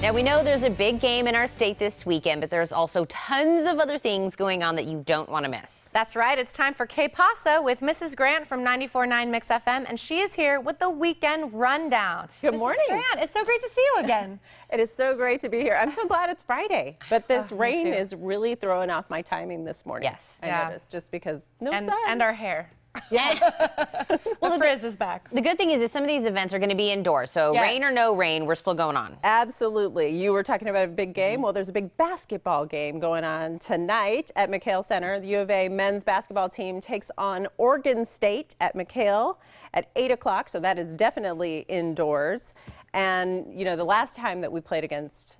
Now, we know there's a big game in our state this weekend, but there's also tons of other things going on that you don't want to miss. That's right. It's time for Pasa with Mrs. Grant from 94.9 MIXfm, and she is here with the weekend rundown. Good morning. Mrs. Grant, it's so great to see you again. It is so great to be here. I'm so glad it's Friday, but this rain is really throwing off my timing this morning. Yes. I noticed, just because sun. And our hair. Yeah. Well, the frizz is back. The good thing is that some of these events are going to be indoors, so rain or no rain, we're still going on. Absolutely. You were talking about a big game. Well, there's a big basketball game going on tonight at McHale Center. The U of A men's basketball team takes on Oregon State at McHale at 8 o'clock, so that is definitely indoors. And, you know, the last time that we played against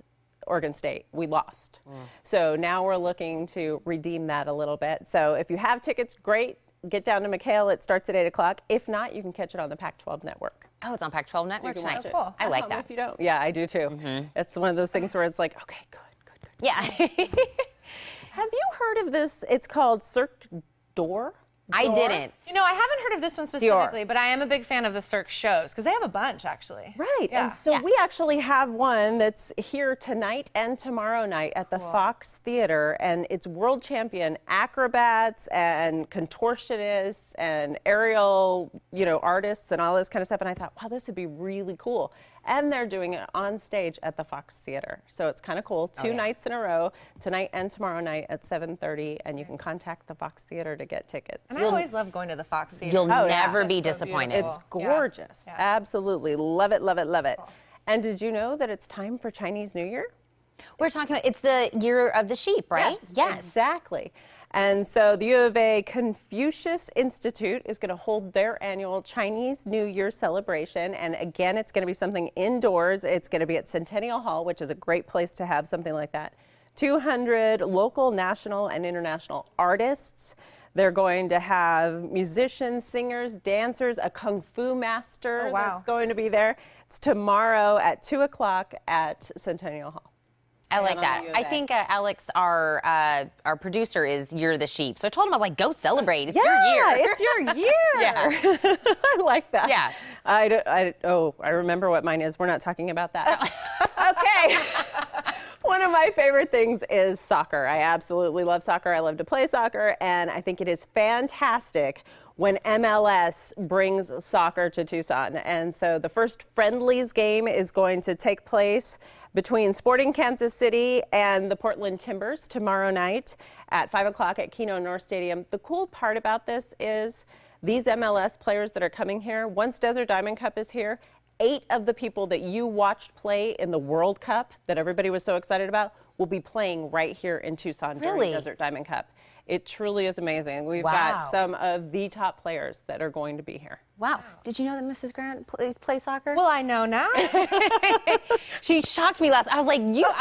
Oregon State, we lost. So now we're looking to redeem that a little bit. So if you have tickets, great. Get down to McHale. It starts at 8 o'clock. If not, you can catch it on the Pac-12 network. Oh, it's on Pac-12 network tonight. Oh, cool. I like that. If you don't. Yeah, I do too. It's one of those things where it's like, okay, good. Yeah. Have you heard of this? It's called Cirque d'Or. I didn't. You know, I haven't heard of this one specifically, but I am a big fan of the Cirque shows because they have a bunch, actually. Right. Yeah. And so we actually have one that's here tonight and tomorrow night at the Fox Theater, and it's world champion acrobats and contortionists and aerial, artists and all this kind of stuff. And I thought, wow, this would be really cool. And they're doing it on stage at the Fox Theater. So it's kind of cool. Two nights in a row, tonight and tomorrow night at 7:30, and you can contact the Fox Theater to get tickets. And I always love going to the Fox Theater. You'll never be disappointed. It's gorgeous. Yeah. Absolutely. Love it, love it, love it. Cool. And did you know that it's time for Chinese New Year? We're talking about, it's the year of the sheep, right? Yes. Exactly. And so the U of A Confucius Institute is going to hold their annual Chinese New Year celebration. And again, it's going to be something indoors. It's going to be at Centennial Hall, which is a great place to have something like that. 200 local, national, and international artists. They're going to have musicians, singers, dancers, a kung fu master that's going to be there. It's tomorrow at 2 o'clock at Centennial Hall. I like that. I think Alex, our producer, is You're the Sheep. So I told him, I was like, go celebrate. It's your year. It's your year. I like that. Yeah. I remember what mine is. We're not talking about that. Okay. One of my favorite things is soccer. I absolutely love soccer. I love to play soccer, and I think it is fantastic when MLS brings soccer to Tucson. And so the first friendlies game is going to take place between Sporting Kansas City and the Portland Timbers tomorrow night at 5 o'clock at Keno North Stadium. The cool part about this is these MLS players that are coming here, once Desert Diamond Cup is here, 8 of the people that you watched play in the World Cup that everybody was so excited about will be playing right here in Tucson during Desert Diamond Cup. It truly is amazing. We've got some of the top players that are going to be here. Wow. Did you know that Mrs. Grant plays soccer? Well, I know now. She shocked me last. I was like, look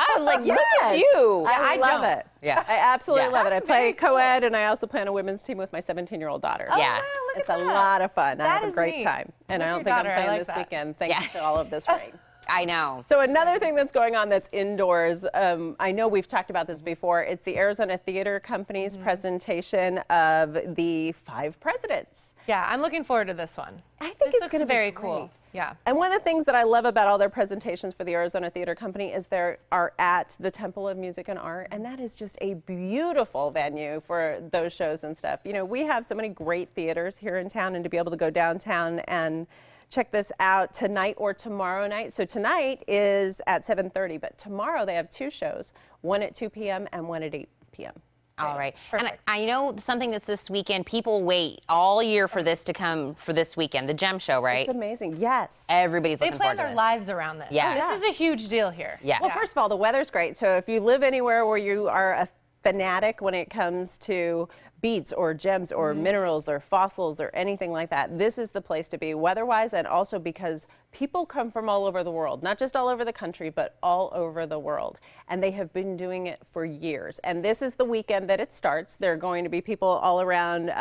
at you. I love it. Yeah. I absolutely love it. I play co-ed, and I also play on a women's team with my 17-year-old daughter. Oh, yeah. Wow, it's a lot of fun. I have a great time. And I don't think I'm playing this weekend thanks to all of this rain. I know. So another thing that's going on that's indoors, I know we've talked about this before, it's the Arizona Theater Company's presentation of the 5 presidents. Yeah, I'm looking forward to this one. I think it's going to be very cool. Yeah. And one of the things that I love about all their presentations for the Arizona Theater Company is they are at the Temple of Music and Art, and that is just a beautiful venue for those shows and stuff. You know, we have so many great theaters here in town, and to be able to go downtown and check this out tonight or tomorrow night. So tonight is at 7:30, but tomorrow they have 2 shows, one at 2 p.m. and one at 8 p.m. All right. Perfect. And I know something that's this weekend, people wait all year for this to come for this weekend, the Gem Show, right? It's amazing. Yes. Everybody's looking forward to this. They plan their lives around this. Yes. This is a huge deal here. Yeah. Well, first of all, the weather's great. So if you live anywhere where you are a fanatic when it comes to beats or gems or minerals or fossils or anything like that, this is the place to be weather-wise, and also because people come from all over the world, not just all over the country, but all over the world. And they have been doing it for years. And this is the weekend that it starts. There are going to be people all around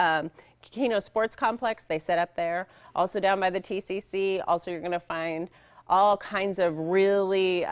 Keno Sports Complex. They set up there. Also down by the TCC. Also, you're going to find all kinds of really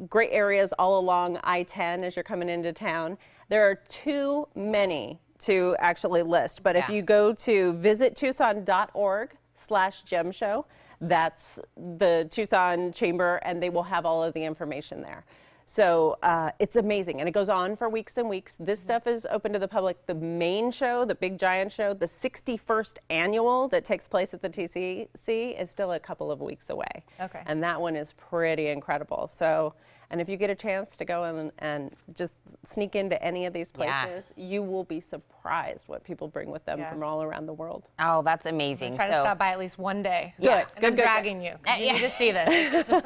great areas all along I-10 as you're coming into town. There are too many to actually list, but if you go to visittucson.org/gemshow, That's the Tucson Chamber, and they will have all of the information there. So it's amazing, and it goes on for weeks and weeks. This stuff is open to the public. The main show, the big giant show, the 61st annual that takes place at the TCC is still a couple of weeks away. Okay. And that one is pretty incredible. So, and if you get a chance to go in and just sneak into any of these places, you will be surprised what people bring with them from all around the world. Oh, that's amazing. Try to stop by at least one day. Yeah. And I'm dragging you. You need to see this. It's a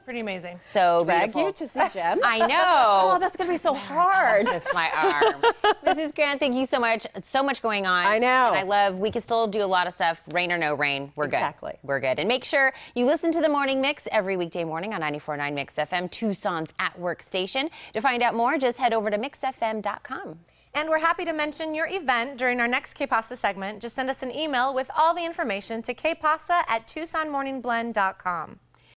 pretty amazing. So Drag beautiful. you to see Jem? I know. Oh, that's going to be so hard. Just my arm. Mrs. Grant, thank you so much. So much going on. I know. And I love, we can still do a lot of stuff, rain or no rain. We're good. Exactly. We're good. And make sure you listen to the Morning Mix every weekday morning on 94.9 Mix FM, Tucson's at work station. To find out more, just head over to MIXfm.com. And we're happy to mention your event during our next K-Pasa segment. Just send us an email with all the information to kpasa@TucsonMorningBlend.com.